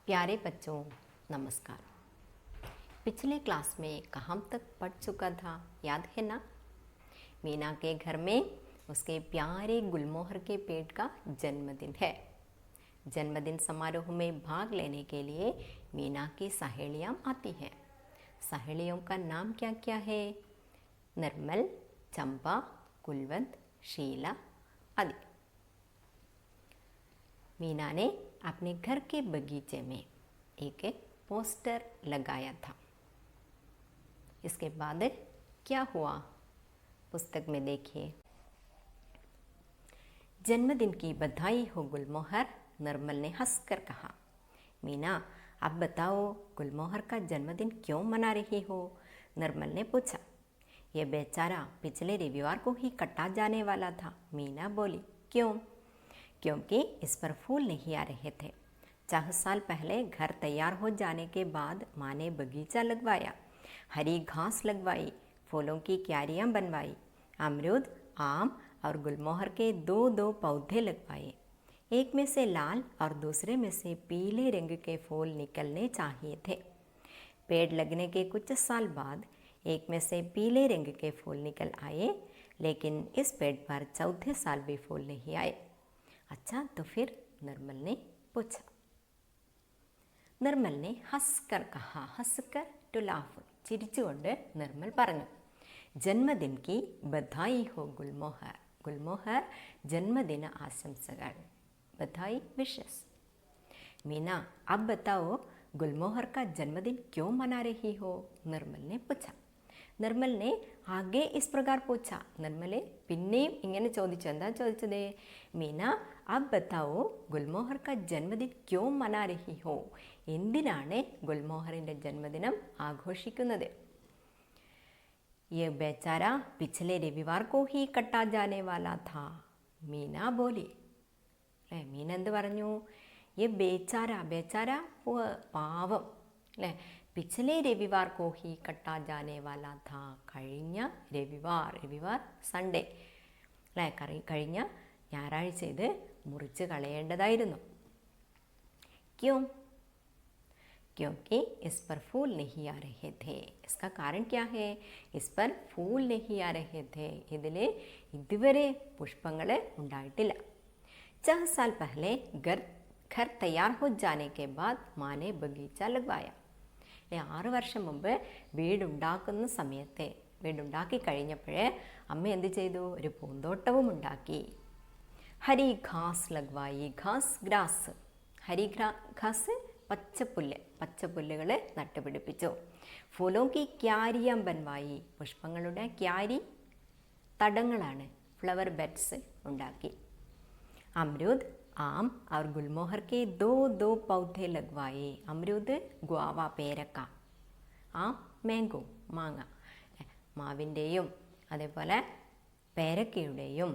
प्यारे बच्चों नमस्कार। पिछले क्लास में कहाँ तक पढ़ चुका था याद है ना। मीना के घर में उसके प्यारे गुलमोहर के पेड़ का जन्मदिन है। जन्मदिन समारोह में भाग लेने के लिए मीना की सहेलियाँ आती हैं। सहेलियों का नाम क्या क्या है? निर्मल, चंपा, कुलवंत, शीला आदि। मीना ने अपने घर के बगीचे में एक पोस्टर लगाया था। इसके बाद क्या हुआ पुस्तक में देखिए। जन्मदिन की बधाई हो गुलमोहर, निर्मल ने हंसकर कहा। मीना अब बताओ गुलमोहर का जन्मदिन क्यों मना रही हो? निर्मल ने पूछा। यह बेचारा पिछले रविवार को ही कटा जाने वाला था। मीना बोली। क्यों? क्योंकि इस पर फूल नहीं आ रहे थे। 4 साल पहले घर तैयार हो जाने के बाद माँ ने बगीचा लगवाया, हरी घास लगवाई, फूलों की क्यारियाँ बनवाई, अमरूद, आम और गुलमोहर के 2-2 पौधे लगवाए। एक में से लाल और दूसरे में से पीले रंग के फूल निकलने चाहिए थे। पेड़ लगने के कुछ साल बाद एक में से पीले रंग के फूल निकल आए, लेकिन इस पेड़ पर चौथे साल भी फूल नहीं आए। अच्छा तो फिर? निर्मल ने पूछा। നിർമ്മൽ ने हंसकर कहा। हंसकर टू लाफ, ചിരിച്ചുകൊണ്ട് നിർമ്മൽ പറഞ്ഞു, ജന്മദിൻ की बधाई हो गुलमोहर। गुलमोहर जन्मदिन आशंसകൾ, बधाई विशेष। मीना अब बताओ गुलमोहर का जन्मदिन क्यों मना रही हो? निर्मल ने पूछा। നിർമ്മൽ ने आगे इस प्रकार पूछा। നിർമ്മലെ പിന്നെയും ഇങ്ങനെ ചോദിച്ചു. എന്താ ചോദിച്ചത്? മീന अब बताओ गुलमोहर का जन्मदिन क्यों मना रही हो? എന്തിനാണ് ഗുൽമോഹറിൻ്റെ ജന്മദിനം ആഘോഷിക്കുന്നത്? ये बेचारा पिछले रविवार को ही कटा जाने वाला था, मीना बोली. അല്ലേ, മീന എന്ത് പറഞ്ഞു? ये बेचारा, बेचारा പാവം അല്ലേ, पिछले रविवार को ही कटा जाने वाला था. കഴിഞ്ഞ രവിവാർ, രവിവാർ സൺഡേ അല്ലേ, കഴിഞ്ഞ ഞായറാഴ്ച ഇത് മുറിച്ച് കളയേണ്ടതായിരുന്നു. क्यों? क्योंकि इस पर फूल नहीं आ रहे थे. इसका कारण क्या है? इस पर फूल नहीं आ रहे थे. ഇതിൽ ഇതുവരെ പുഷ്പങ്ങൾ ഉണ്ടായിട്ടില്ല. 4 साल पहले घर तैयार हो जाने के बाद माँ ने बगीचा लगवाया. 6 വർഷം മുമ്പ് വീടുണ്ടാക്കുന്ന സമയത്തെ, വീടുണ്ടാക്കി കഴിഞ്ഞപ്പോഴേ അമ്മ എന്ത് ചെയ്തു? ഒരു പൂന്തോട്ടവും ഉണ്ടാക്കി. ഹരി ഘാസ് ലഗ്വായി. ഘാസ് ഗ്രാസ്. ഹരി ഘാസ് പച്ചപ്പുല്ല്, പച്ചപ്പുല്ലുകൾ നട്ടുപിടിപ്പിച്ചു. ഫൂലോं की ക്യാരിയാം ബൻവായി. പുഷ്പങ്ങളുടെ ക്യാരി തടങ്ങളാണ്, ഫ്ലവർ ബെഡ്സ് ഉണ്ടാക്കി. अमरूद, आम और गुलमोहर के 2-2 पौधे लगवाए. अमरूद ग्वावा പേരക്ക, ആം മാംഗോ മാങ്ങ, മാവിൻ്റെയും അതേപോലെ പേരക്കയുടെയും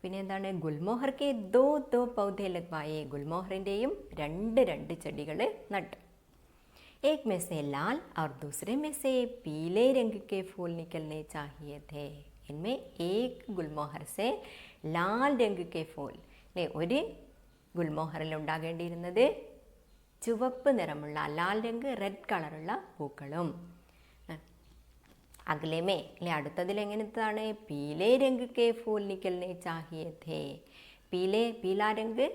പിന്നെ എന്താണ് ഗുൽമോഹർ കെ 2-2 പൗധെ ലഗ്വായേ. ഗുൽമോഹറിൻ്റെയും 2 ചെടികൾ നട്ടു. एक में से लाल और दूसरे में से पीले रंग के फूल निकलने चाहिए थे. इनमें एक गुलमोहर से लाल रंग के फूल അല്ലേ, ഒരു ഗുൽമോഹറിൽ ഉണ്ടാകേണ്ടിയിരുന്നത് ചുവപ്പ് നിറമുള്ള, ലാൽ രംഗ് റെഡ് കളറുള്ള പൂക്കളും. അഗ്ലേ മേ അല്ലെ, അടുത്തതിൽ എങ്ങനത്താണ്? പീലേ രംഗ് കെ ഫൂൽ നിക്കൽനെ ചാഹിയേ ഥേ. പീലാ രംഗ്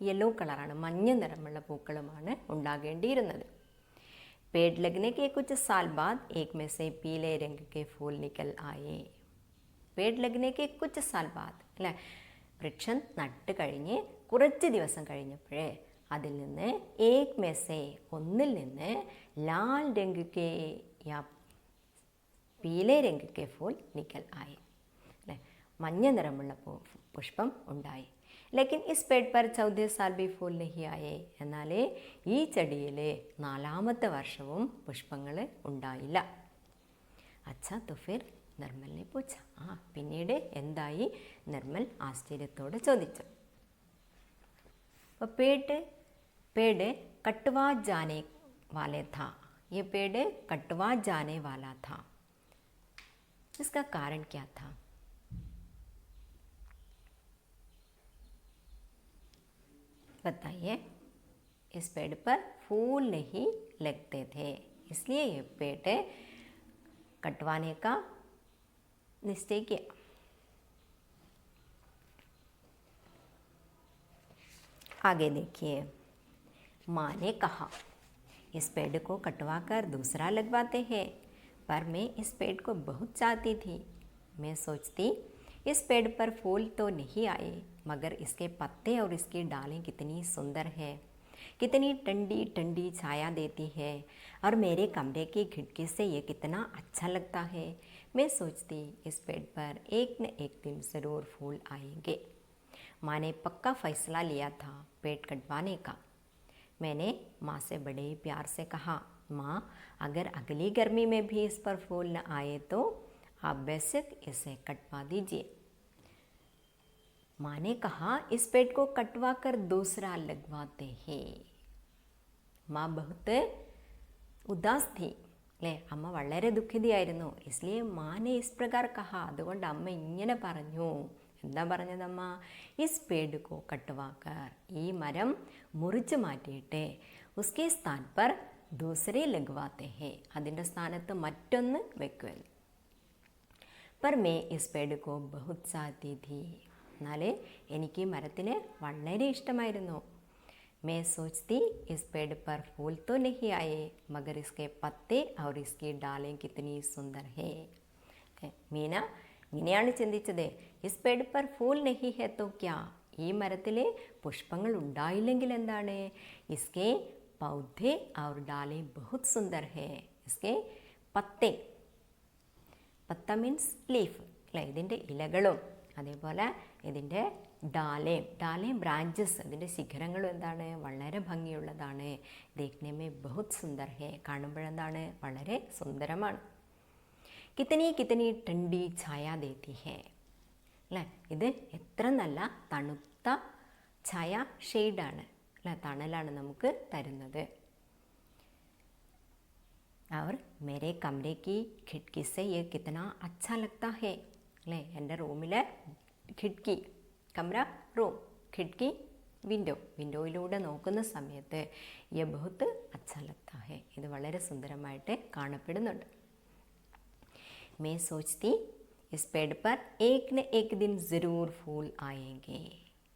യെല്ലോ കളറാണ്, മഞ്ഞ നിറമുള്ള പൂക്കളുമാണ് ഉണ്ടാകേണ്ടിയിരുന്നത്. पेड़ लगने के कुछ साल बाद एक में से पीले रंग के फूल निकल आए. पेड़ लगने के कुछ साल बाद അല്ലേ, വൃക്ഷം നട്ട് കഴിഞ്ഞ് കുറച്ച് ദിവസം കഴിഞ്ഞപ്പോഴേ അതിൽ നിന്ന് ഏക് മെസേ ഒന്നിൽ നിന്ന് ലാൽ രംഗ് കെ യാ പീലെ രംഗ് കെ ഫൂൽ നിക്കൽ ആയി അല്ലേ, മഞ്ഞ നിറമുള്ള പുഷ്പം ഉണ്ടായി. ലേക്കിൻ ഇസ് പേഡ് പർ 14 സാൽ ബി ഫൂൽ നഹി ആയേ. എന്നാൽ ഈ ചെടിയിൽ 4ാമത്തെ വർഷവും പുഷ്പങ്ങൾ ഉണ്ടായില്ല. അച്ഛാ तो फिर നിർമ്മൽ ने पूछा. പിന്നീട് എന്തായി? നിർമ്മൽ ആശ്ചര്യത്തോടെ ചോദിച്ചു. पेड़ कटवा जाने वाले था. ये पेड़ कटवा जाने वाला था. इसका कारण क्या था? बताइए. इस पेड़ पर फूल नहीं लगते थे, इसलिए ये पेड़ कटवाने का निश्चय किया। आगे देखिए, माँ ने कहा इस पेड़ को कटवा कर दूसरा लगवाते हैं, पर मैं इस पेड़ को बहुत चाहती थी। मैं सोचती इस पेड़ पर फूल तो नहीं आए, मगर इसके पत्ते और इसकी डालें कितनी सुंदर है, कितनी ठंडी ठंडी छाया देती है, और मेरे कमरे की खिड़की से ये कितना अच्छा लगता है। मैं सोचती इस पेड़ पर एक न एक दिन ज़रूर फूल आएंगे। माँ ने पक्का फैसला लिया था पेड़ कटवाने का। मैंने माँ से बड़े प्यार से कहा, माँ अगर अगली गर्मी में भी इस पर फूल न आए तो आप बेशक इसे कटवा दीजिए। माँ ने कहा इस पेड़ को कटवा कर दूसरा लगवाते हैं। माँ बहुत उदास थी അല്ലേ, അമ്മ വളരെ ദുഃഖിതയായിരുന്നു. इसलिए माँ ने इस प्रकार कहा, അതുകൊണ്ട് അമ്മ ഇങ്ങനെ പറഞ്ഞു. എന്താ പറഞ്ഞതമ്മ? ഇസ് पेड़ को कटवाकर, ഈ മരം മുറിച്ചു മാറ്റിയിട്ട് उसके स्थान पर दूसरे लगवाते हैं, അതിൻ്റെ സ്ഥാനത്ത് മറ്റൊന്ന് വെക്കുമെന്ന്. पर मैं इस पेड़ को बहुत चाहती थी, എന്നാൽ എനിക്ക് ഈ മരത്തിനെ വളരെ ഇഷ്ടമായിരുന്നു. मैं सोचती इस पेड़ पर फूल तो नहीं आए, मगर इसके पत्ते और इसकी डालें कितनी सुंदर है. മീന ഇങ്ങനെയാണ് ചിന്തിച്ചത്. ഇസ് പേड़ पर फूल नहीं है तो क्या, ഈ മരത്തിൽ പുഷ്പങ്ങൾ ഉണ്ടായില്ലെങ്കിൽ എന്താണ്? इसके पौधे और डालें बहुत सुंदर है. इसके पत्ते, പത്ത മീൻസ് ലീഫ് അല്ലേ, ഇതിൻ്റെ ഇലകളും അതേപോലെ ഇതിൻ്റെ ഡാലേം ബ്രാഞ്ചസ്, ഇതിൻ്റെ ശിഖരങ്ങളും എന്താണ്? വളരെ ഭംഗിയുള്ളതാണ്. ദേഖ്നെ മേ ബഹുത് സുന്ദർ ഹേ, കാണുമ്പോഴെന്താണ്? വളരെ സുന്ദരമാണ്. കിത്തനി കിത്തനി ठंडी ഛായ ദേത്തി ഹേ അല്ലേ, ഇത് എത്ര നല്ല തണുത്ത ഛായ, ഷെയ്ഡാണ് അല്ലേ, തണലാണ് നമുക്ക് തരുന്നത്. और मेरे कमरे की खिड़की से ये कितना अच्छा लगता है അല്ലേ, എൻ്റെ റൂമിലെ ഖിഡ്ക്കി, കമര റൂം, ഖിഡ്ക്കി വിൻഡോയിലൂടെ നോക്കുന്ന സമയത്ത് യെ ബഹുത്ത് അച്ഛാ ലഗ്താ ഹേ, ഇത് വളരെ സുന്ദരമായിട്ട് കാണപ്പെടുന്നുണ്ട്. मैं सोचती इस पेड़ पर एक न एक दिन ज़रूर फूल आएंगे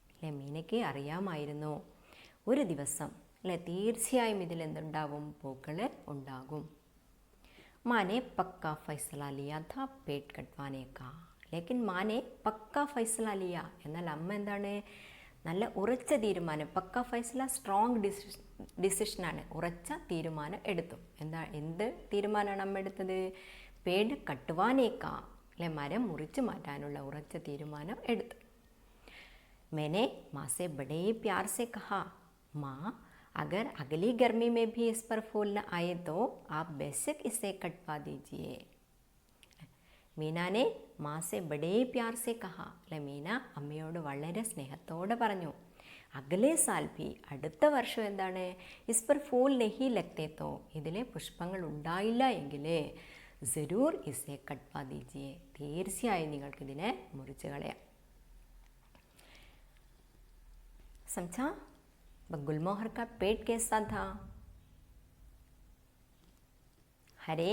അല്ലേ, മീനയ്ക്ക് അറിയാമായിരുന്നു ഒരു ദിവസം അല്ലേ തീർച്ചയായും ഇതിൽ എന്തുണ്ടാവും? പൂക്കൾ ഉണ്ടാകും. माँ ने पक्का फैसला लिया था पेड़ कटवाने का, लेकिन माँ ने पक्का फैसला लिया, എന്നാൽ അമ്മ എന്താണ്? നല്ല ഉറച്ച തീരുമാനം, പക്ക ഫൈസല സ്ട്രോങ് ഡിസിഷനാണ്, ഉറച്ച തീരുമാനം എടുത്തു. എന്ത് തീരുമാനമാണ് അമ്മ എടുത്തത്? പേട് കട്ടുവാനേക്കാ അല്ലെ, മരം മുറിച്ചു മാറ്റാനുള്ള ഉറച്ച തീരുമാനം എടുത്തു. मैंने माँ से बड़े प्यार से कहा, माँ अगर अगली गर्मी में भी इस पर फूल न आए तो आप बेशक इसे कटवा दीजिए. മീന ने माँ से बड़े प्यार से कहा അല്ലെ, മീന അമ്മയോട് വളരെ സ്നേഹത്തോടെ പറഞ്ഞു. അഗലെ സാൽ ഭി, അടുത്ത വർഷം എന്താണ്? ഇസ് പർ ഫൂൽ നെഹി ലഗ്തേ തോ, ഇതിലെ പുഷ്പങ്ങൾ ഉണ്ടായില്ല എങ്കിൽ ജരൂർ ഇസെ കട്ട്വാ ദീജിയെ, തീർച്ചയായും നിങ്ങൾക്കിതിനെ മുറിച്ച് കളയാം. समझा? गुलमोहर का पेट कैसा था? हरे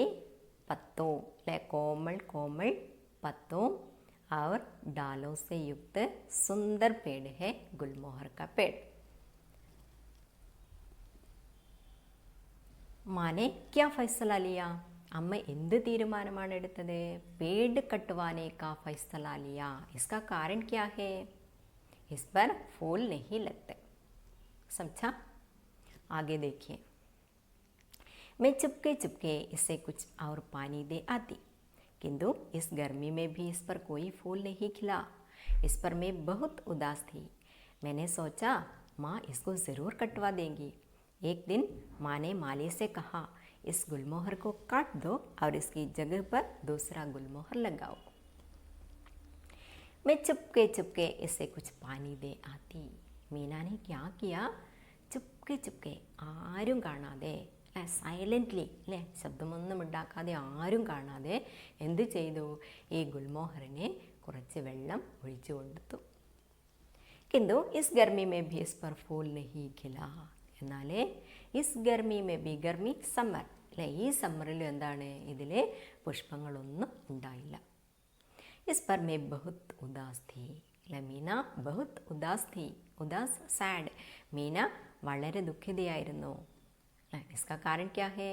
पत्तों ले, कोमल कोमल पत्तों और डालों से युक्त सुंदर पेड़ है गुलमोहर का पेड़. माँ ने क्या फैसला लिया? अम्म എന്ത് തീരുമാനമാണ് എടുത്തത്? पेड़ कटवाने का फैसला लिया. इसका कारण क्या है? इस पर फूल नहीं लगते. समझा? आगे देखिए. मैं चुपके चुपके इसे कुछ और पानी दे आती, किंतु इस गर्मी में भी इस पर कोई फूल नहीं खिला. इस पर मैं बहुत उदास थी. मैंने सोचा माँ इसको ज़रूर कटवा देंगी. एक दिन माँ ने माली से कहा, इस गुलमोहर को काट दो और इसकी जगह पर दूसरा गुलमोहर लगाओ. मैं चुपके चुपके इसे कुछ पानी दे आती. मीना ने क्या किया? ചുപ്കെ ചുപ്കെ, ആരും കാണാതെ അല്ലേ, സൈലൻ്റ്ലി അല്ലേ, ശബ്ദമൊന്നും ഉണ്ടാക്കാതെ ആരും കാണാതെ എന്ത് ചെയ്തു? ഈ ഗുൽമോഹറിനെ കുറച്ച് വെള്ളം ഒഴിച്ചു കൊടുത്തു. കിന്തു ഇസ് ഗർമി മേ ഭി ഇസ് പർ ഫൂൽ നഹി ഖില, എന്നാലേ ഇസ് ഗർമി മേ ബി ഗർമി സമ്മർ അല്ലേ, ഈ സമ്മറിലും എന്താണ് ഇതിൽ പുഷ്പങ്ങളൊന്നും ഉണ്ടായില്ല. ഇസ് പർ മേ ബഹുത് ഉദാസ് ഥി അല്ലെ, മീന ബഹുത് ഉദാസ് ഥി, ഉദാസ് സാഡ്, മീന വളരെ ദുഃഖിതയായിരുന്നു. इसका कारण क्या है?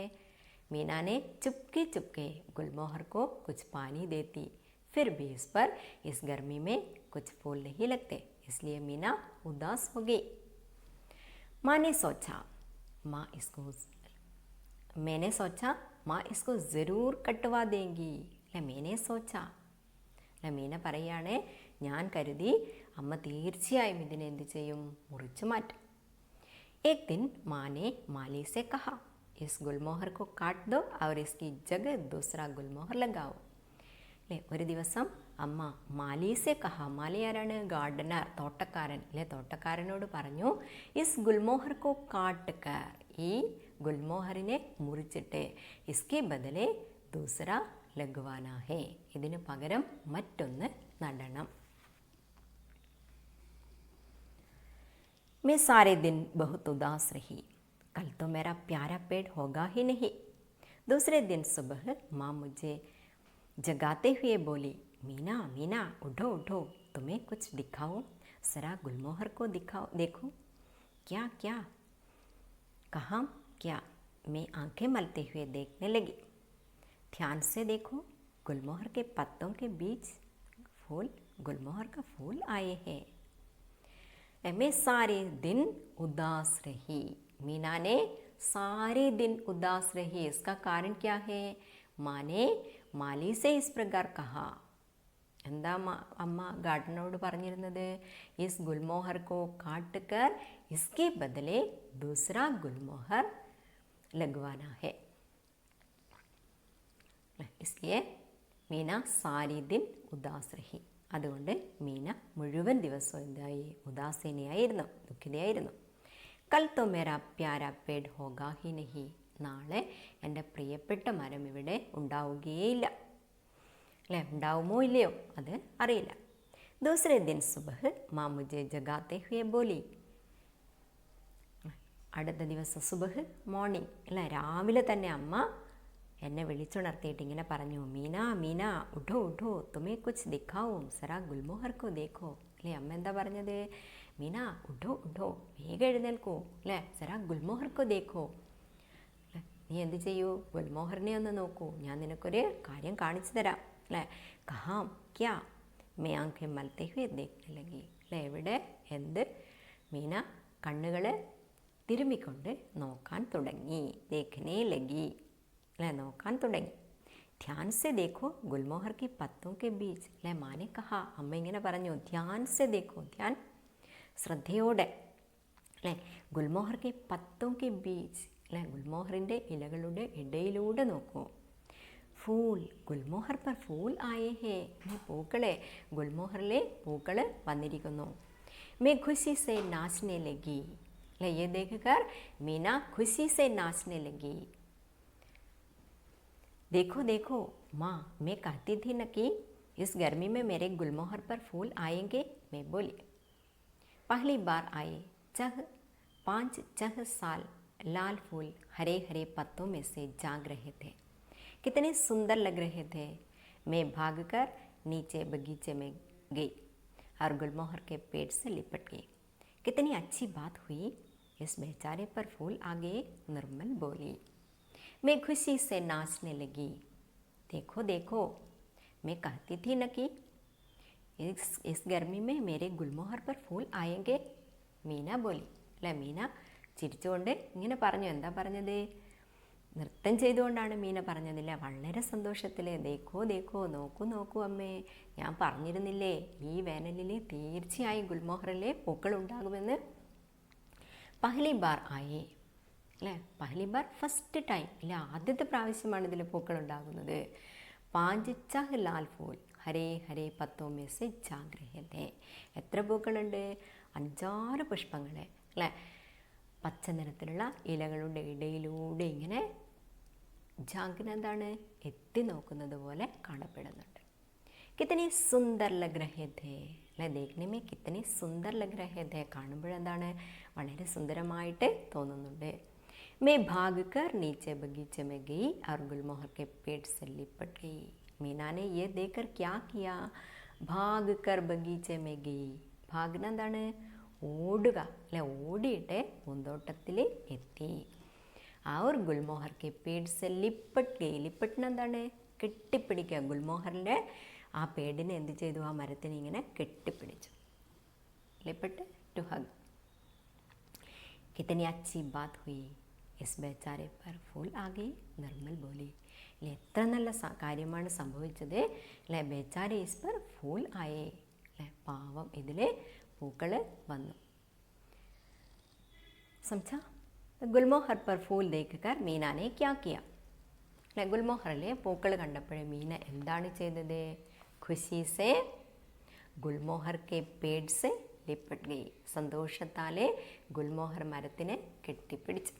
मीना ने चुपके चुपके गुलमोहर को कुछ पानी देती, फिर भी इस पर इस गर्मी में कुछ फूल नहीं लगते, इसलिए मीना उदास हो गई. माँ ने सोचा माँ इसको मैंने सोचा माँ इसको ज़रूर कटवा देंगी. मैंने सोचा മീന പറയുകയാണ്, ഞാൻ കരുതി അമ്മ തീർച്ചയായും ഇതിനെ എന്ത് ചെയ്യും, മുറിച്ചു മാറ്റും. एक दिन माँ ने माली से कहा, इस गुलमोहर को काट दो और इसकी जगह दूसरा गुलमोहर लगाओ. അല്ലേ, ഒരു ദിവസം അമ്മ മാലീസെ കഹ, മാലി ആരാണ്? ഗാർഡനർ, തോട്ടക്കാരൻ അല്ലേ, തോട്ടക്കാരനോട് പറഞ്ഞു, ഇസ് ഗുൽമോഹർ കോ കാട്ട് കർ, ഈ ഗുൽമോഹറിനെ മുറിച്ചിട്ട് ഇസ്കെ ബദലെ ദൂസറ ലഗ്വാനാ ഹേ, ഇതിന് പകരം മറ്റൊന്ന് നടണം. मैं सारे दिन बहुत उदास रही, कल तो मेरा प्यारा पेड़ होगा ही नहीं. दूसरे दिन सुबह माँ मुझे जगाते हुए बोली, मीना मीना उठो उठो, तुम्हें कुछ दिखाओ, जरा गुलमोहर को दिखाओ, देखो. क्या क्या? कहाँ क्या? मैं आंखें मलते हुए देखने लगी. ध्यान से देखो, गुलमोहर के पत्तों के बीच फूल, गुलमोहर का फूल आए हैं. मैं सारे दिन उदास रही. मीना ने सारे दिन उदास रही, इसका कारण क्या है? माँ ने माली से इस प्रकार कहा. എന്താ അമ്മ ഗാർഡനോട് പറഞ്ഞിരുന്നത്? ഇസ് ഗുൽമോഹർ കോ കാട്ട് കർ ഇസ്കെ ബദലെ ദൂസറാ ഗുൽമോഹർ ലഗ്വാനാ ഹെ. ഇസ്ലിയെ മീന സാരി ദിൻ ഉദാസ് രഹി, അതുകൊണ്ട് മീന മുഴുവൻ ദിവസവും എന്തായി? ഉദാസീനയായിരുന്നു, ദുഃഖിതയായിരുന്നു. കൽ തോ മേരാ പ്യാര പേഡ് ഹോഗാ ഹി നഹി, നാളെ എൻ്റെ പ്രിയപ്പെട്ട മരം ഇവിടെ ഉണ്ടാവുകയേയില്ല. അല്ലേ, ഉണ്ടാവുമോ ഇല്ലയോ അത് അറിയില്ല. ദൂസരെ ദിൻ സുബഹ് മാ മുജെ ജഗാത്തെ ഹുയെ ബോലി, അടുത്ത ദിവസം സുബഹ് മോർണിംഗ് അല്ലേ, രാവിലെ തന്നെ അമ്മ എന്നെ വിളിച്ചുണർത്തിയിട്ട് ഇങ്ങനെ പറഞ്ഞു, മീന മീന ഉഠോ ഉഠോ, തുമേ കുച്ച് ദിഖാവോ, സറാ ഗുൽമോഹർ കോ ദേഖോ. അല്ലേ, അമ്മ എന്താ പറഞ്ഞത്? മീന ഉഠോ ഉഠോ, വേഗം എഴുന്നേൽക്കൂ അല്ലേ, സറാ ഗുൽമോഹർ കോ ദേഖോ, നീ എന്ത് ചെയ്യൂ, ഗുൽമോഹറിനെ ഒന്ന് നോക്കൂ, ഞാൻ നിനക്കൊരു കാര്യം കാണിച്ചു തരാം അല്ലേ. കഹാം ക്യാ? മേ ആംഖെ മൽത്തെ ഹുയെ ദേഖ്നെ ലഗി. അല്ലേ, എവിടെ, എന്ത്? മീന കണ്ണുകൾ തിരുമ്മിക്കൊണ്ട് നോക്കാൻ തുടങ്ങി. ദേഖ്നെ ലഗി അല്ലേ, നോക്കാൻ തുടങ്ങി. ധ്യാൻ സെ ദേഖോ ഗുൽമോഹർ കി പത്തോं के बीच. അല്ലേ, മാനെ കഹ, അമ്മ ഇങ്ങനെ പറഞ്ഞു, ധ്യാൻ സെ ദേഖോ, ധ്യാൻ ശ്രദ്ധയോടെ അല്ലേ, ഗുൽമോഹർ കി പത്തോं के बीच അല്ലേ, ഗുൽമോഹറിൻ്റെ ഇലകളുടെ ഇടയിലൂടെ നോക്കൂ. ഫൂൽ ഗുൽമോഹർ പർ ഫൂൽ ആയേ ഹേ, പൂക്കളെ, ഗുൽമോഹറിലെ പൂക്കൾ വന്നിരിക്കുന്നു. മേ ഖുശി സെ നാച്നെ ലഗി. അല്ലേ, യേ ദേഖകർ മീന ഖുശി സെ നാച്നെ ലഗി. देखो देखो माँ, मैं कहती थी न कि इस गर्मी में मेरे गुलमोहर पर फूल आएंगे. मैं बोली. पहली बार आए. 5 साल लाल फूल हरे हरे पत्तों में से जाग रहे थे. कितने सुंदर लग रहे थे. मैं भागकर नीचे बगीचे में गई और गुलमोहर के पेड़ से लिपट गई. कितनी अच्छी बात हुई, इस बेचारे पर फूल आ गए. निर्मल बोली. मैं खुशी से नाचने लगी. देखो देखो, मैं कहती थी न कि इस गर्मी में मेरे गुलमोहर पर फूल आएंगे. മീന बोली. അല്ല, മീന ചിരിച്ചുകൊണ്ട് ഇങ്ങനെ പറഞ്ഞു. എന്താ പറഞ്ഞത്? നൃത്തം ചെയ്തുകൊണ്ടാണ് മീന പറഞ്ഞതില്ല, വളരെ സന്തോഷത്തിൽ. ദേഖോ ദേഖോ, നോക്കൂ നോക്കൂ അമ്മേ, ഞാൻ പറഞ്ഞിരുന്നില്ലേ ഈ വേനലിൽ തീർച്ചയായും ഗുൽമോഹറിലെ പൂക്കൾ ഉണ്ടാകുമെന്ന്. പഹ്ലി ബാർ ആയേ അല്ലേ, പഹ്ലി ബാർ ഫസ്റ്റ് ടൈം ഇല്ല, ആദ്യത്തെ പ്രാവശ്യമാണ് ഇതിൽ പൂക്കൾ ഉണ്ടാകുന്നത്. 5 ലാൽ ഫൂൽ ഹരേ ഹരേ പത്തോ മേ സെ ജാഗ് രഹേ ഥേ. എത്ര പൂക്കളുണ്ട്? 5-6 പുഷ്പങ്ങൾ അല്ലേ, പച്ച നിറത്തിലുള്ള ഇലകളുടെ ഇടയിലൂടെ ഇങ്ങനെ ജാഗ്ന എന്താണ്, എത്തി നോക്കുന്നത് പോലെ കാണപ്പെടുന്നുണ്ട്. कितने सुंदर लग रहे थे അല്ലെ देखने में कितने सुंदर लग रहे थे കാണുമ്പോഴെന്താണ് വളരെ സുന്ദരമായിട്ട് തോന്നുന്നുണ്ട് मैं भागकर नीचे बगीचे में गई और गुलमोहर के पेट से लिपट गई मीना ने ये देखकर क्या किया भागकर बगीचे में गई भागന എന്താണ് ഓടുക അല്ലെ ഓടിയിട്ട് പൂന്തോട്ടത്തിൽ എത്തി और गुलमोहर के पेट से लिपट गई लिपटന എന്താണ് കെട്ടിപ്പിടിക്കുക ഗുൽമോഹറിൻ്റെ ആ പേടിനെ എന്ത് ചെയ്തു ആ മരത്തിനെ ഇങ്ങനെ കെട്ടിപ്പിടിച്ചു लिपट टू हग कितनी अच्छी बात हुई इस बेचारे पर फूल आ गई നിർമ്മൽ बोली അല്ലെ എത്ര നല്ല കാര്യമാണ് സംഭവിച്ചത് അല്ലെ ബേച്ചാരെ ഇസ് पर फूल आए അല്ലെ പാവം ഇതിൽ പൂക്കൾ വന്നു समझा गुलमोहर पर फूल देखकर मीना ने क्या किया അല്ലെ ഗുൽമോഹറിലെ പൂക്കൾ കണ്ടപ്പോഴേ മീന എന്താണ് ചെയ്തത് ഖുഷി സെ ഗുൽമോഹർ കെ പേട് സെ ലിപ്പട്ട് ഗയി സന്തോഷത്താലെ ഗുൽമോഹർ മരത്തിനെ കെട്ടിപ്പിടിച്ചു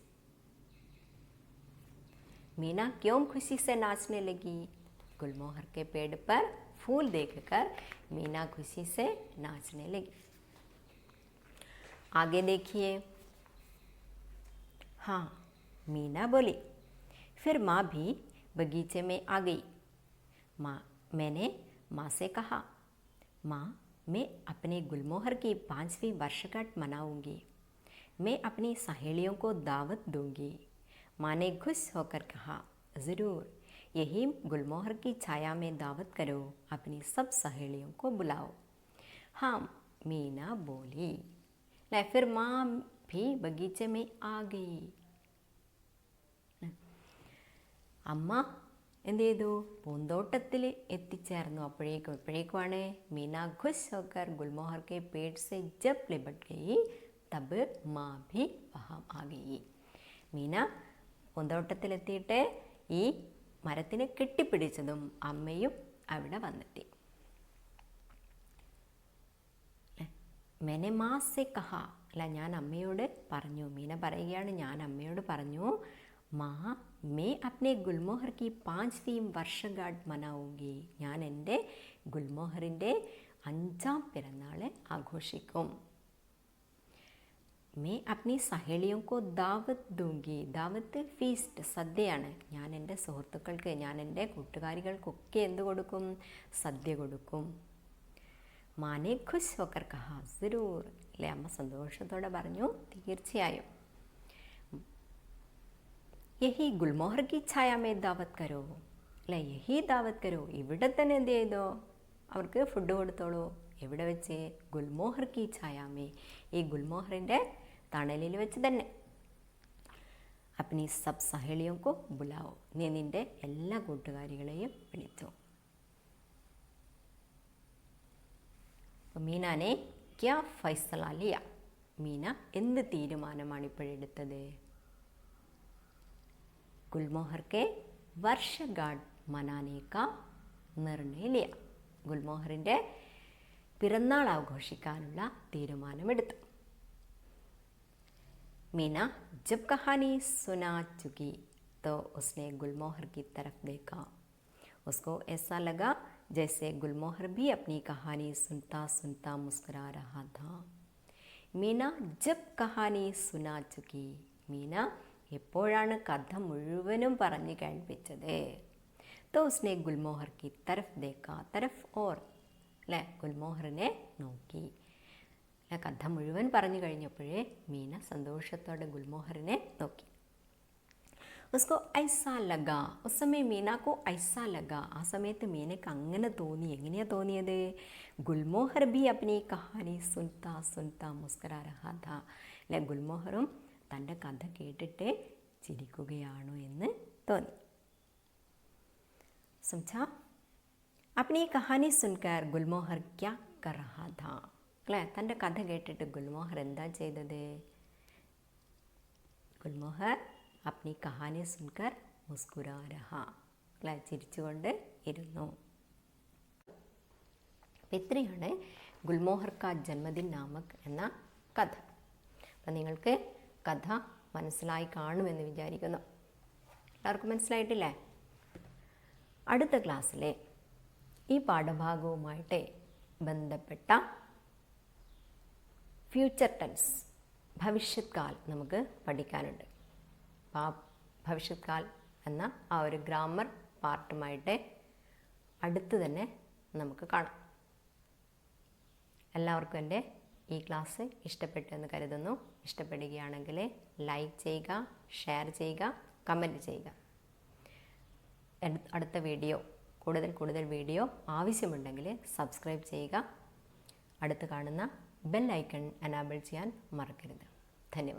मीना क्यों खुशी से नाचने लगी गुलमोहर के पेड़ पर फूल देखकर मीना खुशी से नाचने लगी आगे देखिए हाँ मीना बोली फिर माँ भी बगीचे में आ गई मैंने माँ से कहा माँ मैं अपने गुलमोहर की 5वीं वर्षगांठ मनाऊंगी मैं अपनी सहेलियों को दावत दूंगी माँ ने खुश होकर कहा ज़रूर यही गुलमोहर की छाया में दावत करो अपनी सब सहेलियों को बुलाओ हाँ मीना बोली फिर माँ भी बगीचे में आ गई അമ്മ എന്ത് ചെയ്തു പൂന്തോട്ടത്തിൽ എത്തിച്ചേർന്നു അപ്പോഴേക്കുമാണ് മീന ഖുശ് ഹോക്കർ ഗുൽമോഹർ കെ പേട് സെ ജബ് ലിപट गई तब माँ भी वहाँ आ गई മീന പൂന്തോട്ടത്തിലെത്തിയിട്ട് ഈ മരത്തിനെ കെട്ടിപ്പിടിച്ചതും അമ്മയും അവിടെ വന്നെത്തി मैंने माँ से कहा അല്ല ഞാൻ അമ്മയോട് പറഞ്ഞു മീന പറയുകയാണ് ഞാൻ അമ്മയോട് പറഞ്ഞു माँ मैं अपने गुलमोहर की 5वीं वर्षगांठ मनाऊंगी ഞാൻ എൻ്റെ ഗുൽമോഹറിൻ്റെ 5ാം പിറന്നാൾ ആഘോഷിക്കും मैं अपनी सहेलियों को दावत दूंगी दावत ഫീസ്റ്റ് സദ്യയാണ് ഞാൻ എൻ്റെ സുഹൃത്തുക്കൾക്ക് ഞാൻ എൻ്റെ കൂട്ടുകാരികൾക്കൊക്കെ എന്ത് കൊടുക്കും സദ്യ കൊടുക്കും മാനെ ഖുശ് ഹോക്കർ കഹാ ജറൂർ അല്ലേ അമ്മ സന്തോഷത്തോടെ പറഞ്ഞു തീർച്ചയായും യഹി ഗുൽമോഹർ കി ഛായ മേ ദാവത് കരോ അല്ലേ യഹി ദാവത് കരോ ഇവിടെ തന്നെ എന്ത് ചെയ്തോ അവർക്ക് ഫുഡ് കൊടുത്തോളൂ എവിടെ വെച്ച് ഗുൽമോഹർ കി ഛായ മേ ഈ ഗുൽമോഹറിൻ്റെ തണലിൽ വെച്ച് തന്നെ അപ്നി സബ് സഹേലിയോं को बुलाओ നീ നിൻ്റെ എല്ലാ കൂട്ടുകാരികളെയും വിളിച്ചോ മീന ने क्या फैसला लिया മീന എന്ത് തീരുമാനമാണ് ഇപ്പോഴെടുത്തത് गुलमोहर के वर्षगांठ मनाने का निर्णय लिया ഗുൽമോഹറിൻ്റെ പിറന്നാൾ ആഘോഷിക്കാനുള്ള തീരുമാനമെടുത്തു मीना जब कहानी सुना चुकी तो उसने गुलमोहर की तरफ देखा उसको ऐसा लगा जैसे गुलमोहर भी अपनी कहानी सुनता सुनता मुस्कुरा रहा था मीना जब कहानी सुना चुकी मीना എപ്പോഴാണ് കഥ മുഴുവനും പറഞ്ഞു കേൾപ്പിച്ചത് तो उसने गुलमोहर की तरफ देखा तरफ और അല്ലേ ഗുൽമോഹറിനെ നോക്കി കഥ മുഴുവൻ പറഞ്ഞു കഴിഞ്ഞപ്പോഴേ മീന സന്തോഷത്തോടെ ഗുൽമോഹറിനെ നോക്കി उसको ऐसा लगा उस समय मीना को ऐसा लगा ആ സമയത്ത് മീനക്ക് അങ്ങനെ തോന്നി എങ്ങനെയാ തോന്നിയത് ഗുൽമോഹർ भी अपनी कहानी सुनता सुनता मुस्कुरा रहा था അല്ലേ ഗുൽമോഹറും തൻ്റെ കഥ കേട്ടിട്ട് ചിരിക്കുകയാണോ എന്ന് തോന്നി समझा अपनी कहानी सुनकर गुलमोहर क्या कर रहा था അല്ലേ തൻ്റെ കഥ കേട്ടിട്ട് ഗുൽമോഹർ എന്താ ചെയ്തത് ഗുൽമോഹർ अपनी कहानी सुनकर मुस्कुरा रहा അല്ലേ ചിരിച്ചുകൊണ്ട് ഇരുന്നു ഇത്രയാണ് ഗുൽമോഹർ കാ ജന്മദിൻ നാമക് എന്ന കഥ അപ്പം നിങ്ങൾക്ക് കഥ മനസ്സിലായി കാണുമെന്ന് വിചാരിക്കുന്നു എല്ലാവർക്കും മനസ്സിലായിട്ടില്ലേ അടുത്ത ക്ലാസ്സിലെ ഈ പാഠഭാഗവുമായിട്ട് ബന്ധപ്പെട്ട ഫ്യൂച്ചർ ടെൻസ് ഭവിഷ്യത് കാൽ നമുക്ക് പഠിക്കാനുണ്ട്. ഭവിഷ്യത് കാൽ എന്ന ആ ഒരു ഗ്രാമർ പാർട്ടുമായിട്ട് അടുത്ത് തന്നെ നമുക്ക് കാണാം. എല്ലാവർക്കും എൻ്റെ ഈ ക്ലാസ് ഇഷ്ടപ്പെട്ടു എന്ന് കരുതുന്നു. ഇഷ്ടപ്പെടുകയാണെങ്കിൽ ലൈക്ക് ചെയ്യുക, ഷെയർ ചെയ്യുക, കമൻറ്റ് ചെയ്യുക. അടുത്ത വീഡിയോ കൂടുതൽ വീഡിയോ ആവശ്യമുണ്ടെങ്കിൽ സബ്സ്ക്രൈബ് ചെയ്യുക. അടുത്ത് കാണുന്ന ബെൽ ഐക്കൺ എനാബിൾ ചെയ്യാൻ മറക്കരുത്. ധന്യവാദം.